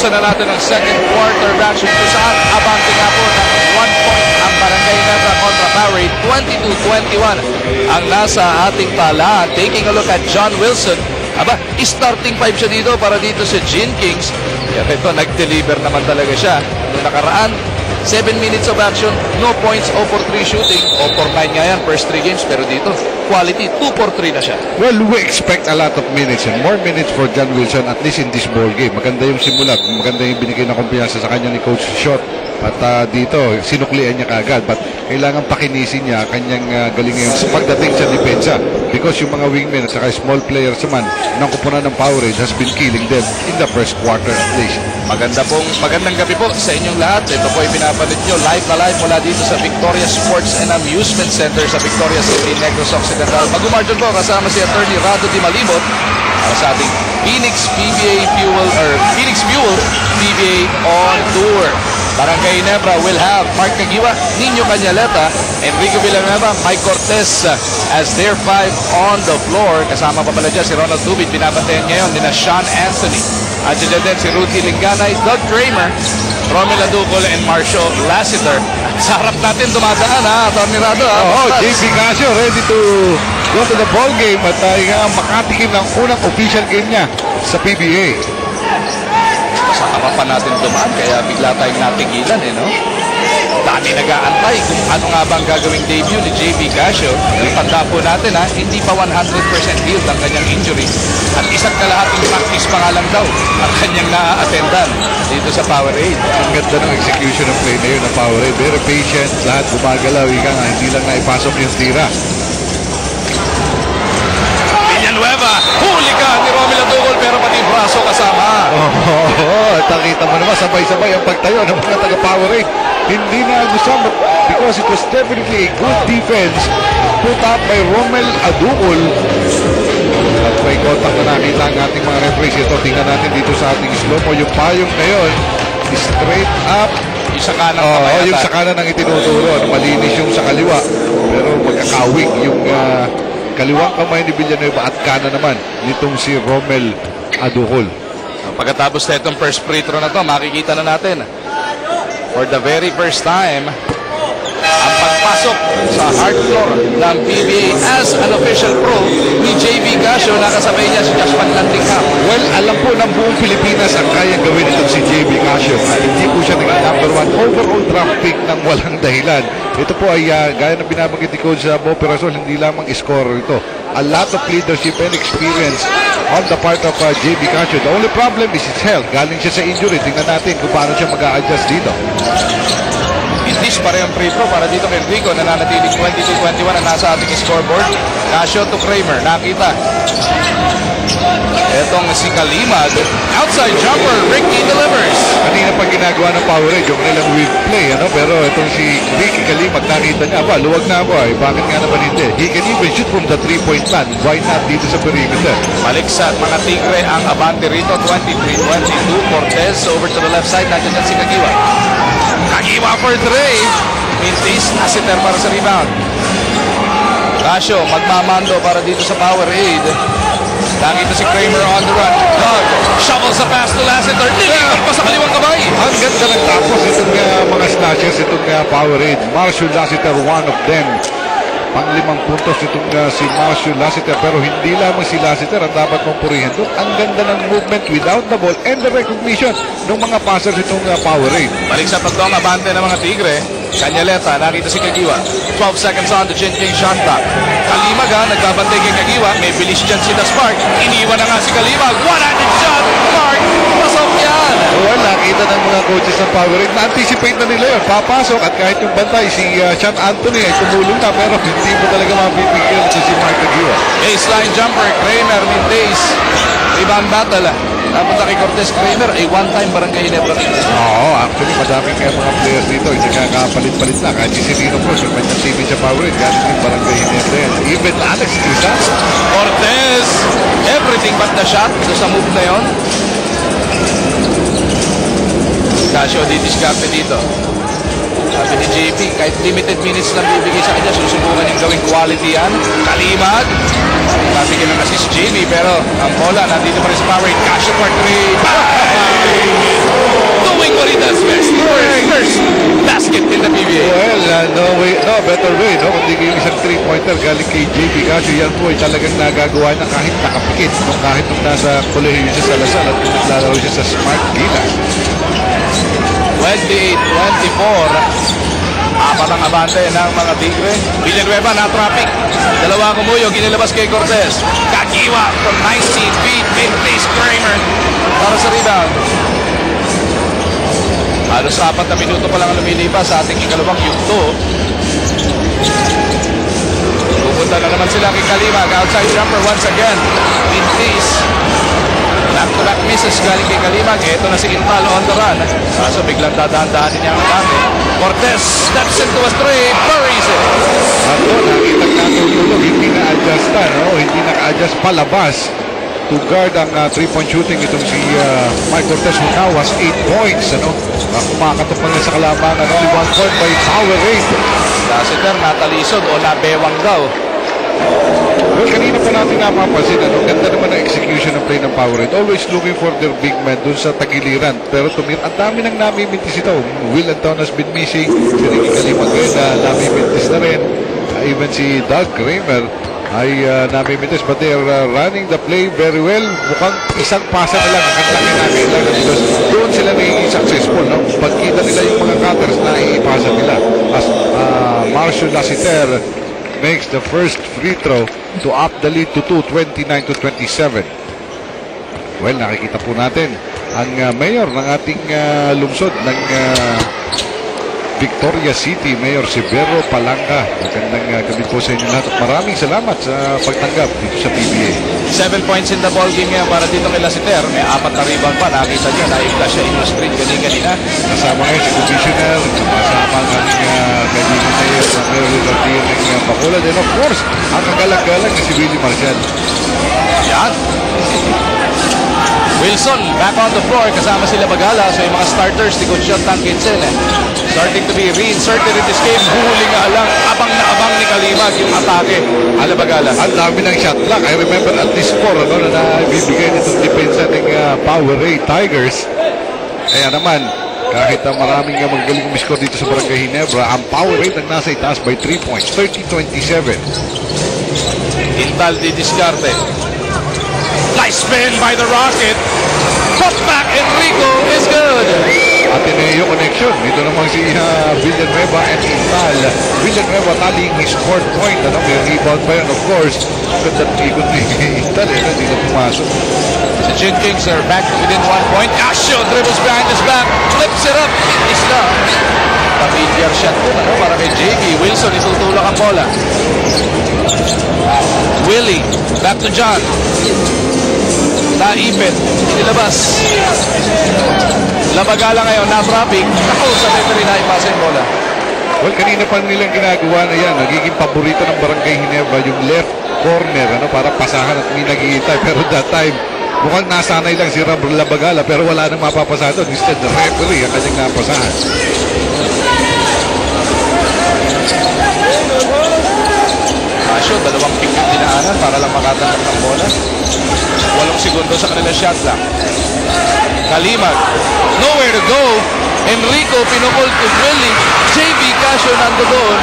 Buksan na natin ang second quarter of action kung saan abante nga po ng 1 point ang Barangay Nebra kontra Powerade. 22-21 ang nasa ating talaan. Taking a look at John Wilson. Aba, starting 5 siya dito para dito sa Gin Kings. Kaya ito, nag-deliver naman talaga siya. Noong nakaraan, 7 minutes of action, no points, 0 for 3 shooting, 0 for 9 nga yan, first 3 games. Pero dito, quality, 2 for 3 na siya. Well, we expect a lot of minutes and more minutes for John Wilson at least in this ball game. Maganda yung simula, maganda yung binigay na kumpiyansa sa kanya ni Coach Shot. At dito, sinuklian niya kaagad. But kailangan pakinisin niya kanyang galing ngayon sa pagdating sa depensa. Because yung mga wingmen at saka small players naman ng kupunan ng Powerade has been killing them in the first quarter at least. Magandang gabi po sa inyong lahat. Ito po ay pinapanood nyo live na live mula dito sa Victoria Sports and Amusement Center sa Victoria City, Negros Occidental. Mag-umarjan po kasama si Attorney Rado Di Malibot sa ating Phoenix Fuel PBA on Tour. Barangay Nebra will have Mark Caguiwa, Nino Cañaleta, Enrico Villanueva, Mike Cortez as their 5 on the floor. Kasama pa pala dyan si Ronald Dubit. Binabantayan ngayon nila Sean Anthony. At dyan din si Rudy Linganay, Doug Kramer, Romel Aducol, and Marshall Lassiter. Sa harap natin dumadaan Tony Rado. JB Casio ready to go to the ball game at makatikim ng unang official game niya sa PBA. Sa harapan natin dumaan, kaya bigla tayong natigilan no? Dami nag-aantay kung ano nga bang gagawing debut ni JB Casio. Ipanda po natin hindi pa 100% healed ang kanyang injury. At isang kalahating practice pa nga lang daw ang kanyang na-attendan dito sa Powerade. Ang ganda ng execution ng play na yun ng Powerade. Very patient, lahat gumagalaw. Hindi lang naipasok yung tira. Villanueva, huli ka ni Romel Aducol pero pati yung braso kasama. Nakita mo naman sabay-sabay ang pagtayo ng mga taga-Powerade. Hindi na gusto because it was definitely a good defense put up by Romel Aducol. At may contact na nakita ang ating mga referees. Ito, tingnan natin dito sa ating slow-mo. Yung payong ngayon, straight up. Yung sa kanan kamay yung sa kanan ang itinuturo. Malinis yung sa kaliwa. Pero magkakawig yung kaliwang kamay ni Villanueva at kanan naman nitong si Romel Aducol. Pagkatapos na itong first free throw na to, makikita na natin for the very first time ang pagpasok sa hard floor ng PBA as an official pro ni JB Casio. Nakasabay niya si Josh Van Lantingham. Well, alam po ng buong Pilipinas ang kayang gawin itong si JB Casio. At hindi po siya naging number 1 overall draft pick ng walang dahilan. Ito po ay gaya ng binabanggit ni Coach Bo Perasol, hindi lamang scorer ito. A lot of leadership and experience on the part of JB Casio. The only problem is his health. Galing siya sa injury. Tingnan natin kung paano siya mag-a-adjust dito. Indish pa rin ang free throw para dito kay Enrico. Nananatiling 22-21 ang nasa ating scoreboard. Casio to Kramer. Nakita. Etong si Kalimag. Outside jumper. Ricky delivers. Kanina pa ginagawa ng Powerade yung kanilang weak play. Pero itong si Ricky Kalimag, nakita niya, luwag na ako. Bakit nga naman hindi? He can even shoot from the 3-point line. Why not dito sa perimeter? Balik sa mga Tigre ang abante rito. 23-22. Cortez over to the left side. Nandiyan si Caguiwa. Caguiwa for 3. Mintis. Lassiter para sa rebound. Casio magmamando para dito sa Powerade. Nakita si Kramer on the run. Doug shovels the pass to Lassiter. Nilipat pa sa kaliwang kamay. Ang ganda ng tapos itong mga snatchers, itong Powerade. Marshall Lassiter, one of them. Pang-5 puntos itong si Marshall Lassiter. Pero hindi lamang si Lassiter ang dapat mong purihin doon. Ang ganda ng movement without the ball and the recognition ng mga passers itong Powerade. Balik sa tatlong abante ng mga Tigre. Cañaleta, nakita si Caguiwa. 12 seconds on the Gin King shot clock. Kalimag nagbabantay kay Caguiwa. May bilis dyan si The Spark. Iniwan na nga si Kalimag. One-handed shot. Mark, pasok yan. Well, nakita ng mga coaches ng Powerade. Na-anticipate na nila yun. Papasok at kahit yung bantay, si Sean Anthony ay tumulong na. Pero hindi mo talaga mapipigil si Mark Caguiwa. Baseline jumper. Kramer, Mintes. Rebound battle. Napunta kay Cortez. Kramer ay one-time Barangay Nebra. Oo, actually, madaming mga players dito. Hindi nagkakapalit-palit na. Kahit si Cirino Cruz, yung kanyang team sa Powerade, galing yung Barangay Nebra. Even Alex Crisan. Cortez, everything but the shot. So sa move na yun. Casio didiskarte dito. Sabi ni JP, kahit limited minutes lang bibigay sa kanya, susubukan yung gawing quality yan. Kalimag. Nabigyan ng assist Jamie, pero ang bola nandito pa rin sa Powerade. Casio for 3. Doing what he does best. First basket in the PBA. Well, no better way, no? Kundi yung isang 3-pointer galing kay JP Casio. Yan po ay talagang nagagawa na kahit nakapikit. Kahit nung nasa kolehiyo siya sa Lasal at naglalaro siya sa Smart Gilas. 28-24. Apat ang abante ng mga Tigre. Villanueva na traffic. Dalawa kumuyog, inilabas kay Cortez. Kagiwa from 19 feet. Mid-place Kramer para sa rebound. Halos 4 na minuto pa lang ang lumilipas sa ating ikalawang yugto. Pupunta na naman sila kay Kalimag. Outside jumper once again. Mid-place. Back-to-back misses galing kay Kalimag. Ito na si Intal on the run. Kaso biglang dadahan-dahanin niya ang dami. Cortez steps into a three. Buries it. Ako, nakita natin tulog. Hindi na-adjust no? Hindi naka-adjust palabas to guard ang 3-point shooting itong si Mike Cortez who now has 8 points. Kumakatok pa sa kalamangan. Only 1 point by Powerade. Lassiter natalisod o nabewang daw. Well, kanina pa natin napapansin, ganda naman ang execution ng play ng Powerade. Always looking for their big man dun sa tagiliran. Pero ang dami nang namimintis ito. Will Anton has been missing. Si Ricky Kalimag namimintis na rin. Even si Doug Kramer ay namimintis. But they are running the play very well. Mukhang isang pasa na lang ang kailangan because doon sila nagiging successful. No? Pagkita nila yung mga cutters na iipasa nila. As Marcio Lassiter makes the first free throw to up the lead to 29-27. Well, nakikita po natin ang mayor ng ating lungsod ng Victoria City, Mayor Severo Palanga. Magandang gabi po sa inyo lahat at maraming salamat sa pagtanggap dito sa PBA. 7 points in the ball game ngayon para dito kay Lassiter. May 4 na rebound pa. Nakita niyo, na-flash siya in the screen kanina. Kasama ngayon si Commissioner, kasama ang ating kaibigan Mayor Rodríguez ng Bacolod. And of course, ang kagalang-galang na si Willie Marcial. Yan. Wilson back on the floor. Kasama sila Bagala. So yung mga starters ni Coach John Tankinsen starting to be reinserted in this game. Huling nga lang. Abang na abang ni Kalimag yung atake. Bagala. Ang dami ng shot clock. I remember at this score na nabibigay nitong depensa ng Powerade Tigers. Kaya naman, kahit maraming magaling umiscore dito sa Barangay Ginebra, ang Powerade ang nasa itaas by 3 points. 30-27. Intal di diskarte. Nice spin by the Rocket. Put back Enrico is good. Ateneo connection. Dito naman si Villanueva and Intal. Villanueva taling his fourth point. May rebound pa yan, of course. Ganda ikot ni Intal. Hindi na pumasok. The Gin Kings are back to within 1 point. Asho dribbles behind his back. Flips it up. Is down. Familiar shot po para kay JB. Wilson itutulak ang bola. Willie. Back to John. Naipit. Nilabas. Labagala ngayon, na-traffic. Ako sa referee na ipasa yung bola. Well, kanina pa nilang ginagawa na yan. Nagiging paborito ng Barangay Ginebra yung left corner para pasahan at may naghihintay. Pero that time, mukhang nasanay lang si Labagala pero wala nang mapapasa doon. Instead, the referee ang kanyang napasahan. Asyo, 2 pick yung dinaanan para lang makatanggap ng bola. 8 segundo sa kanila shot lang. Kalimag. Nowhere to go. Enrico pinukol to Willie. JB Casio nando doon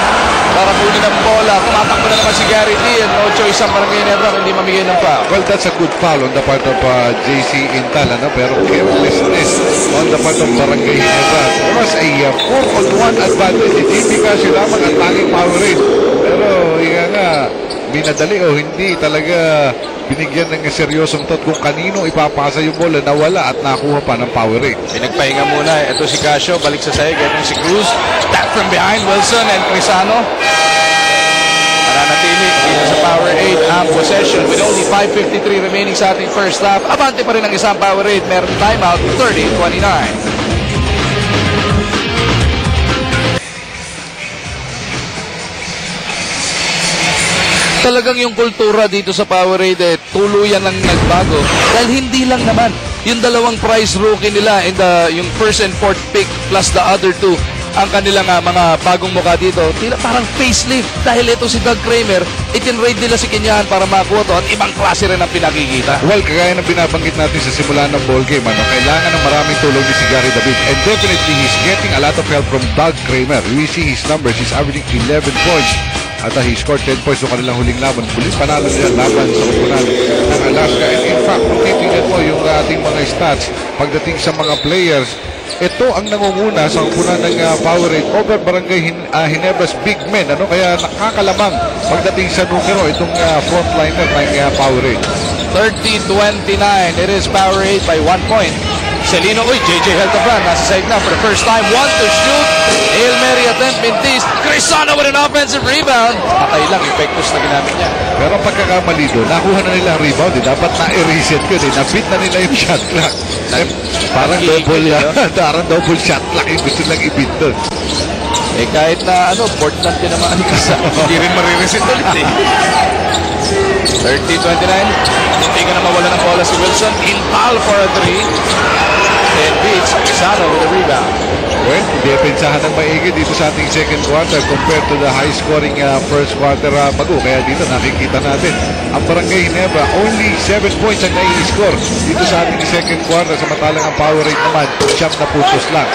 para kunin ang bola. Tumatakbo na naman si Gary Lee. No choice ang Barangay Ginebra hindi mamigay ng foul. Well, that's a good foul on the part of JC Intal. Pero carelessness on the part of Barangay Ginebra. There was a 4-on-1 advantage. JB Casio lamang ang tanging Powerade. Pero binadali o hindi talaga binigyan ng seryosong thought kung kanino ipapasa yung bola, nawala at nakuha pa ng Powerade. Pinagpahinga muna. Ito si Casio, balik sa sahig. Ito si Cruz. Back from behind, Wilson and Crisano. Mananatili dito sa Powerade ang possession with only 5:53 remaining sa ating first half. Abante pa rin ang isang Powerade. Meron timeout, 30-29. Talagang yung kultura dito sa Powerade tuluyan lang nagbago dahil hindi lang naman yung 2 prize rookie nila in yung first and fourth pick plus the other 2 ang kanilang mga bagong mukha dito. Tila parang facelift dahil ito si Doug Kramer, itinrade nila si Kinyahan para makuha to at ibang klase rin ang pinakikita. Well, kagaya ng binabanggit natin sa simula ng ball game, kailangan ng maraming tulong ni si Gary David. And definitely, he's getting a lot of help from Doug Kramer. We see his numbers. He's averaging 11 points. At he scored 10 points sa kanilang huling laban. Muling panalo nila laban sa kupunan ng Alaska. And in fact, kung titingnan mo yung ating mga stats, pagdating sa mga players, ito ang nangunguna sa kupunan ng Powerade over Barangay Ginebra's big men. Kaya nakakalamang pagdating sa numero itong frontliner ng Powerade. 30-29. It is Powerade by 1 point. Celino, JJ Hildebrand, nasa side na for the first time. 1 to shoot. Hail Mary attempt, Mintis. Crisano with an offensive rebound. Patay lang, epektos na ginamit niya. Pero pagkakamali doon, nakuha na nila ang rebound. Dapat na-reset yun. Na-beat na nila yung shot clock. Parang double shot clock yung gusto lang i-beat doon. Kahit na Portland din naman anikasa. Hindi rin marireset ulit 30-29. Hindi ka na mawala ng bola si Wilson. In foul for a 3. And beats Crisano with a rebound. Well, depensahan ng maigi dito sa ating second quarter compared to the high-scoring first quarter bago. Kaya dito nakikita natin ang Barangay Ginebra only 7 points ang nai-score dito sa ating second quarter. Samantalang ang Powerade naman 9 na puntos lang.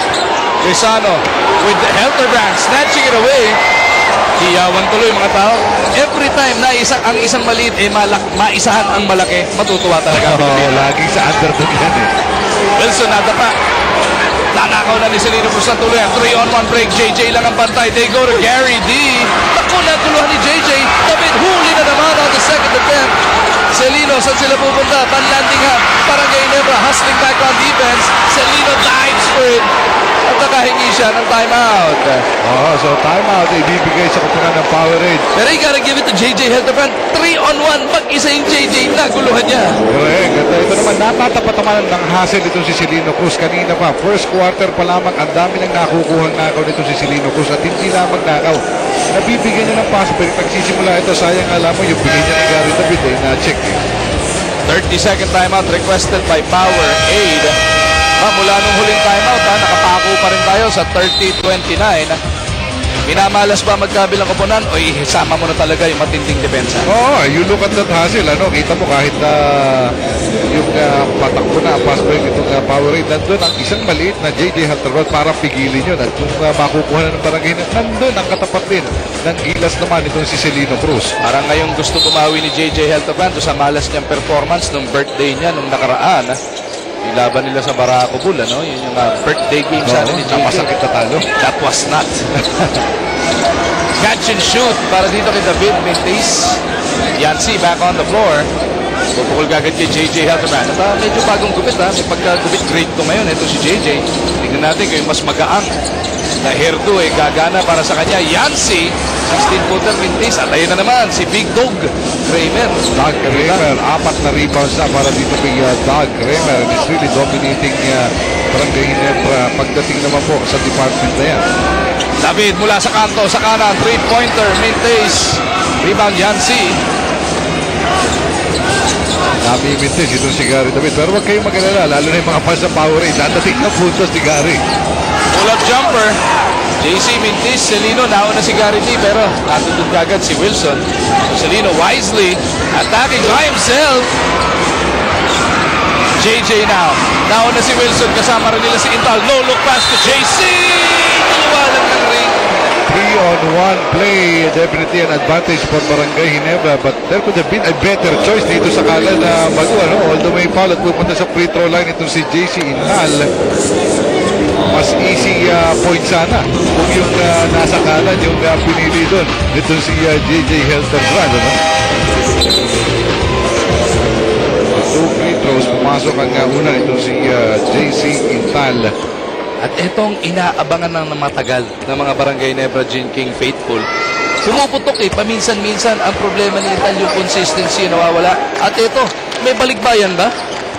Crisano with the Hildebrand snatching it away. Hiyawan tuloy mga tao. Every time na ang isang maliit maisahan ang malaki, matutuwa talaga. Laging sa underdog yan Wilson nadapa. Nanakaw na ni Celino Cruz ang tuloy. 3-on-1 break. JJ lang ang pantay. They go to Gary D. Ako na tuluhan ni JJ. David huli na naman on the second attempt. Celino, saan sila pupunta? Panlanding ha. Barangay Ginebra hustling back on defense. Celino dives for it. At nakahingi siya ng timeout. So timeout ibibigay sa kupunan ng Powerade. Pero you gotta give it to JJ Hildebrand. 3-on-1. Mag-isa yung JJ. Naguluhan niya. Correct. Ganda. Ito naman natatapat naman ng hassle itong si Celino Cruz. Kanina pa, first quarter pa lamang, ang dami nang nakukuhang nakaw nito si Celino Cruz. At hindi lamang nakaw. Nabibigyan niya ng pass. Pero nagsisimula ito, sayang alam mo, yung bigay niya ni Gary David na-check 30-second timeout requested by Powerade. Mula nung huling timeout, nakapako pa rin tayo sa 30-29. Minamalas ba magkabilang koponan o isama mo na talaga yung matinding depensa? You look at that hustle. Kita mo kahit yung patakbo na pass break itong Powerade, nandun ang isang maliit na JJ Hildebrand para pigilin yun. At kung makukuha na ng Barangay, nandun ang katapat din ng gilas naman itong si Celino Cruz. Parang ngayong gusto bumawi ni JJ Hildebrand sa malas niyang performance nung birthday niya nung nakaraan. Ilaban nila sa Barako Bull, Yun yung birthday game sa ni JJ. Napasakit na talo. That was not. Catch and shoot para dito kay David Mintis. Yancy back on the floor. Pupukol kagad kay JJ Hildebrand. At medyo bagong gupit May pagka-gupit grade 2 ngayon. Ito si JJ. Tingnan natin kung mas magaang na hairdo gagana para sa kanya. Yancy, 16-footer Mintis. At ayun na naman si Big Dog Kramer. Doug Kramer, 4 na rebounds na para dito kay Doug Kramer. And he's really dominating Barangay Ginebra pagdating naman po sa department na yan. David mula sa kanto, sa kanan, 3-pointer, Mintis. Rebound Yancy. Nami-mintis itong si Gary David. Pero huwag kayong mag-alala, lalo na yung mga fans sa Powerade. Dadating na puntos ni Gary. Pull-up jumper. JC Mintis, Celino, nauna si Gary D. Pero natutod kagad si Wilson. Celino wisely attacking by himself. JJ now. Nauna si Wilson, kasama rin nila si Intal. No look pass to JC. Tuluwalan ng ring. 3-on-1 play, definitely an advantage for Barangay Ginebra, but there could have been a better choice dito sa kalan na bago, although may foul at pupunta sa free throw line itong si JC Intal. Mas easy point sana kung yung nasa kanan yung pinili doon itong si JJ Hildebrand. Two free throws, pumasok ang una itong si JC Intal. At itong inaabangan ng matagal ng mga Barangay Ginebra Gene King faithful. Pumuputok paminsan-minsan ang problema ni Intal, yung consistency nawawala. At ito, may balikbayan ba?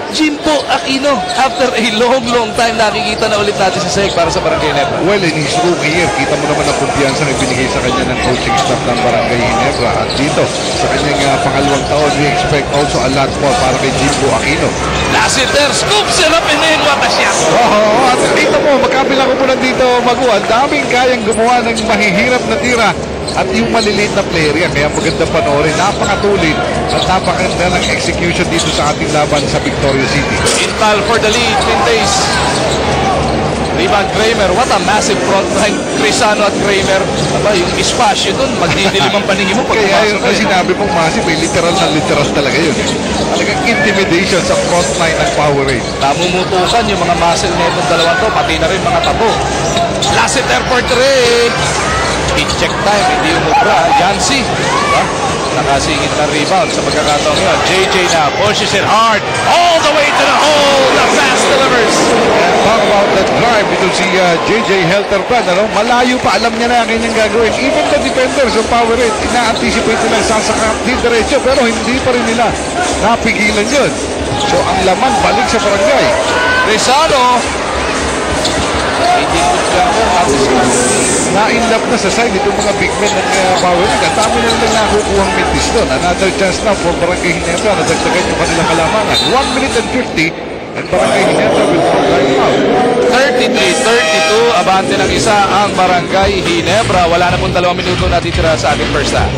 Jimbo Aquino, after a long time, nakikita na ulit natin si Seg para sa Barangay Ginebra. Well, in his rookie year, kita mo naman ang kumpiyansa na ibinigay sa kanya ng coaching staff ng Barangay Ginebra. At dito, sa kanyang pangalawang taon, we expect also a lot more para kay Jimbo Aquino. Lassiter, scoops it up and then what a shot! Oo, at kita mo, magkabila ko muna dito, Maguan. Daming kayang gumawa ng mahihirap na tira at yung maliliit na player yan. Kaya maganda panoorin, napakatulid at napakaganda ng execution dito sa ating laban sa Victoria City. Intal for the lead, Pintays. Rebound Kramer, what a massive front line. Crisano at Kramer. Aba, yung espasyo dun, magdidilim ang paningin mo. Kaya yun ang sinabi mong massive, literal na literal talaga yun. Talagang intimidation sa front line ng Powerade. Namumutukan yung mga muscle na itong dalawa to, pati na rin mga tabo. Lassiter for 3. Check time, hindi umubra. Yancy, diba? Nakasingit na rebound sa pagkakataong yun. JJ na pushes it hard all the way to the hole. The fast delivers. And talk about that drive, ito si JJ Helterbrand, ano? Malayo pa, alam niya na ang kanyang gagawin. Even the defenders of Powerade, ina-anticipate nilang sasakap di diretso, pero hindi pa rin nila napigilan yun. So ang laman balik sa barangay. Crisano. Hindi ko siya Na-inlap na sa side itong mga big men ng Powerade. Ang dami na lang nakukuhang mintis doon. Another chance now for Barangay Ginebra na dagdagan yung kanilang kalamangan. 1 minute and 50 and Barangay Ginebra will throw time out. 33-32, abante ng isa ang Barangay Ginebra. Wala na pong 2 minuto natitira sa ating first half.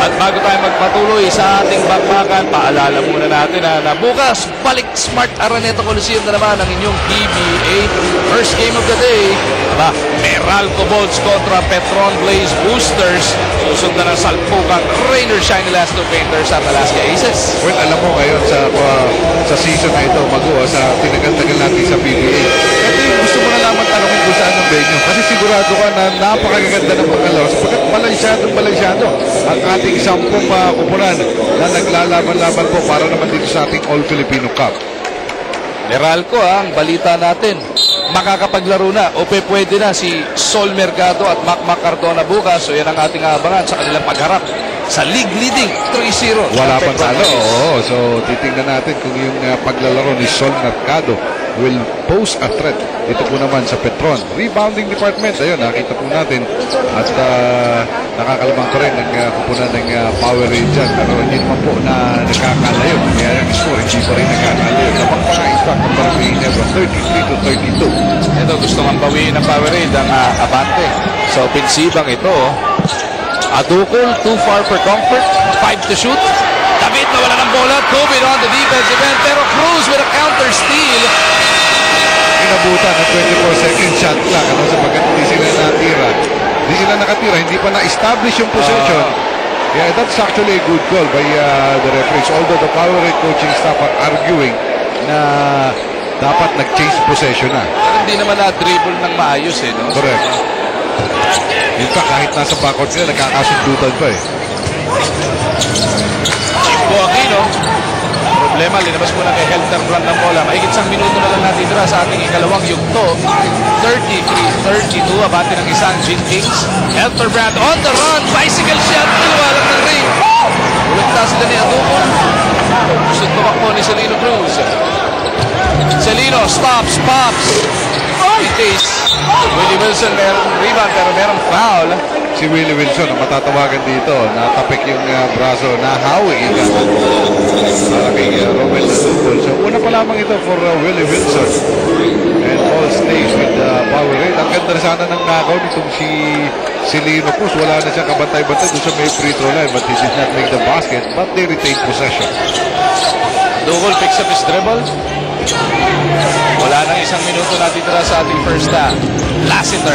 At bago tayo magpatuloy sa ating bakbakan, paalala muna natin na bukas, balik Smart Araneta Coliseum na naman ang inyong PBA first game of the day. Aba, Meralco Bolts kontra Petron Blaze Boosters. Susundan ng salpukan Rainer Shiny Lasto Painters at Alaska Aces. Well, alam mo ngayon sa season na ito, sa tinagal-tagal natin sa PBA. Ito yung gusto mo na naman tanongin kung saan ang venue. Kasi sigurado ka na napakaganda ng pagkalaro. Sapagkat balansyado ang ating 10 kupunan na naglalaban-laban po para naman dito sa ating All-Filipino Cup. Meralco, ang balita natin, makakapaglaro na o pwede na si Sol Mercado at Mac Cardona bukas. So yan ang ating abangan sa kanilang pagharap sa league leading 3-0. Wala pang talo. Oo. So titingnan natin kung yung paglalaro ni Sol Mercado will pose a threat. Ito po naman sa Petron rebounding department. Ayun, nakita po natin at nakakalabang ko rin ang kupunan ng Powerade dyan. Pero hindi naman po na nakakalayo. Kaya yung score, hindi pa rin nakakalayo. Napagpaka-impact ng Barangay Ginebra 33-32. Ito, gusto nga bawiin ng Powerade ang abante. So, pinsibang ito. Adukol, too far for comfort. 5 to shoot. David na wala ng bola. Tobin on the defensive end. Pero Cruz with a counter steal. Inabutan ng 24-second shot clock. Ano, sapagkat hindi sila natira. Hindi sila nakatira. Hindi pa na-establish yung possession. Yeah, that's actually a good call by the referees. Although the Powerade coaching staff are arguing na dapat nag-change possession na. Pero hindi naman na-dribble ng maayos eh. No? Correct. In fact, kahit nasa backcourt sila, nagkakasundutan pa eh. Jimbo Aquino. Problema, linabas muna kay Helterbrand ng bola. Mahigit 1 minuto na lang natitira sa ating ikalawang yugto. 33-32, abante ng isang Gene Kings. Helterbrand on the run, bicycle shot, nilawalang ng ring. Ulagta sila ni Adukon. Gusto tumakbo ni Celino Cruz. Celino stops, pops. Taste. Willie Wilson merong rebound pero merong foul. Si Willie Wilson ang matatawagan dito. Natapik yung braso, nahawi yung para kay Romel Nadukol. So una pa lamang ito for Willie Wilson. And all stays with Powerade. Ang ganda sana ng knockout nitong si Lino Cruz. Wala na siyang kabantay-bantay doon sa may free throw line, but he did not make the basket, but they retained possession. Nadukol picks up his dribble. Wala nang 1 minuto natitira sa ating first half. Lassiter.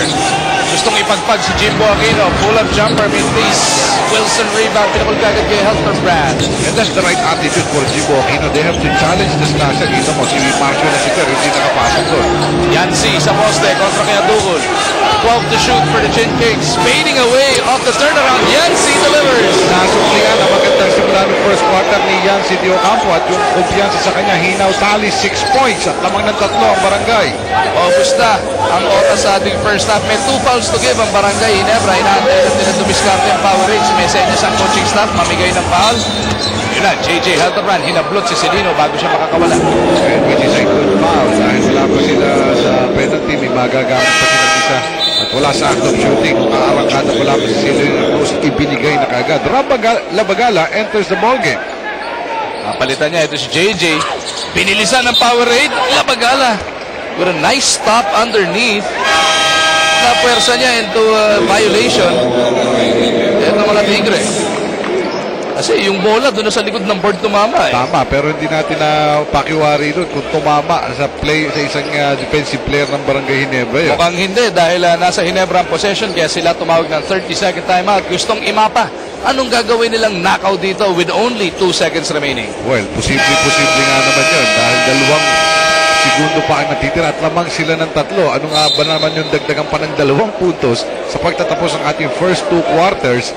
Gustong ipagpag si Jimbo Aquino. Pull-up jumper, mintis. Wilson rebound. Pinakul kagad kay Helterbrand. And that's the right attitude for Jimbo Aquino. They have to challenge the slasher. Kita mo, si Marshall na si Ter, hindi nakapasok doon. Yancy sa poste kontra kay Adukol. 12 to shoot for the Gin Kings. Fading away off the turnaround. Yancy delivers. Nasuklian ang magandang simula ng first quarter ni Yancy Di Ocampo at yung kumpiyansa sa kanya hinaw tali 6 points at lamang ng 3 ang Barangay. Ubus na ang oras sa ating first half. May 2 fouls to give ang Barangay Ginebra. Inaantay lang nila dumiskarte ang power rate. May senyas ang coaching staff. Mamigay ng foul. Yun na, JJ Helterbrand. Hinablot si Celino bago siya makakawala. And which is a good foul dahil wala pa sila sa penalty. May magagamit pa silang isa. At wala sa act of shooting. Maarangkada wala pa si Celino Cruz. Ibinigay na kagad. Labagala enters the ballgame. Palitan niya. Ito si JJ. Pinilisan ng power rate. Labagala. With a nice stop underneath. Napuwersa niya into violation. Ito mga tigre. Kasi yung bola doon sa likod ng board tumama eh. Tama, pero hindi natin na pakiwari doon kung tumama sa play sa isang defensive player ng Barangay Ginebra yun. Mukhang hindi dahil nasa Ginebra ang possession kaya sila tumawag ng 30-second timeout. Gustong imapa. Anong gagawin nilang knockout dito with only 2 seconds remaining? Well, posible nga naman yun dahil 2 segundo pa ang natitira at lamang sila ng 3. Ano nga ba naman yung dagdagan pa ng 2 puntos sa pagtatapos ng ating first 2 quarters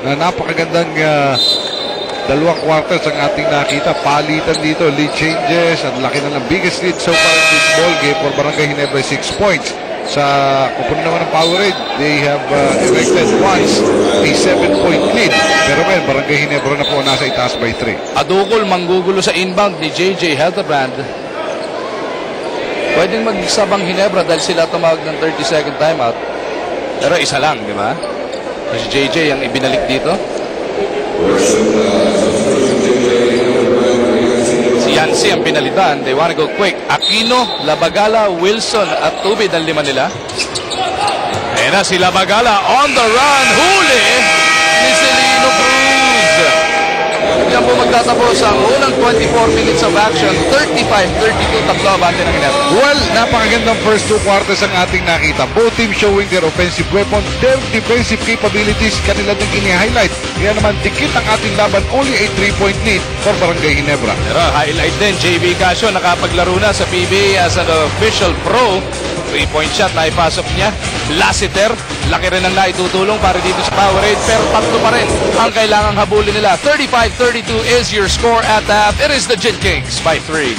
na napakagandang 2 quarters ang ating nakita. Palitan dito, lead changes, ang laki na ng biggest lead so far in this ball game for Barangay Ginebra 6 points. Sa kupunan naman ng power rate, they have erected once a 7-point lead. Pero ngayon, Barangay Ginebra na po nasa itaas by 3. Adukol manggugulo sa inbound ni JJ Helterbrand. Pwedeng magsabang Ginebra dahil sila tumawag ng 30-second timeout. Pero isa lang, di ba? So si JJ ang ibinalik dito. Si Yancy ang pinalitan. They wanna go quick. Aquino, Labagala, Wilson at Tubid ang 5 nila. Ayan na si Labagala on the run. Huli ni Celino Cruz. Yan po magtatapos ang unang 24 minutes of action. 35-32 tatlo abante ng Ginebra. Well, napakagandang first 2 quarters ang ating nakita. Both teams showing their offensive weapons, their defensive capabilities, kanila din ini-highlight. Kaya naman dikit ang ating laban, only a 3-point lead for Barangay Ginebra. Pero highlight din, JB Casio nakapaglaro na sa PBA as an official pro. 3-point shot na ipasok niya. Lassiter, laki rin ang naitutulong para dito sa power rate. Pero 3 pa rin ang kailangang habulin nila. 35-32 is your score at half. It is the Gin Kings by 3.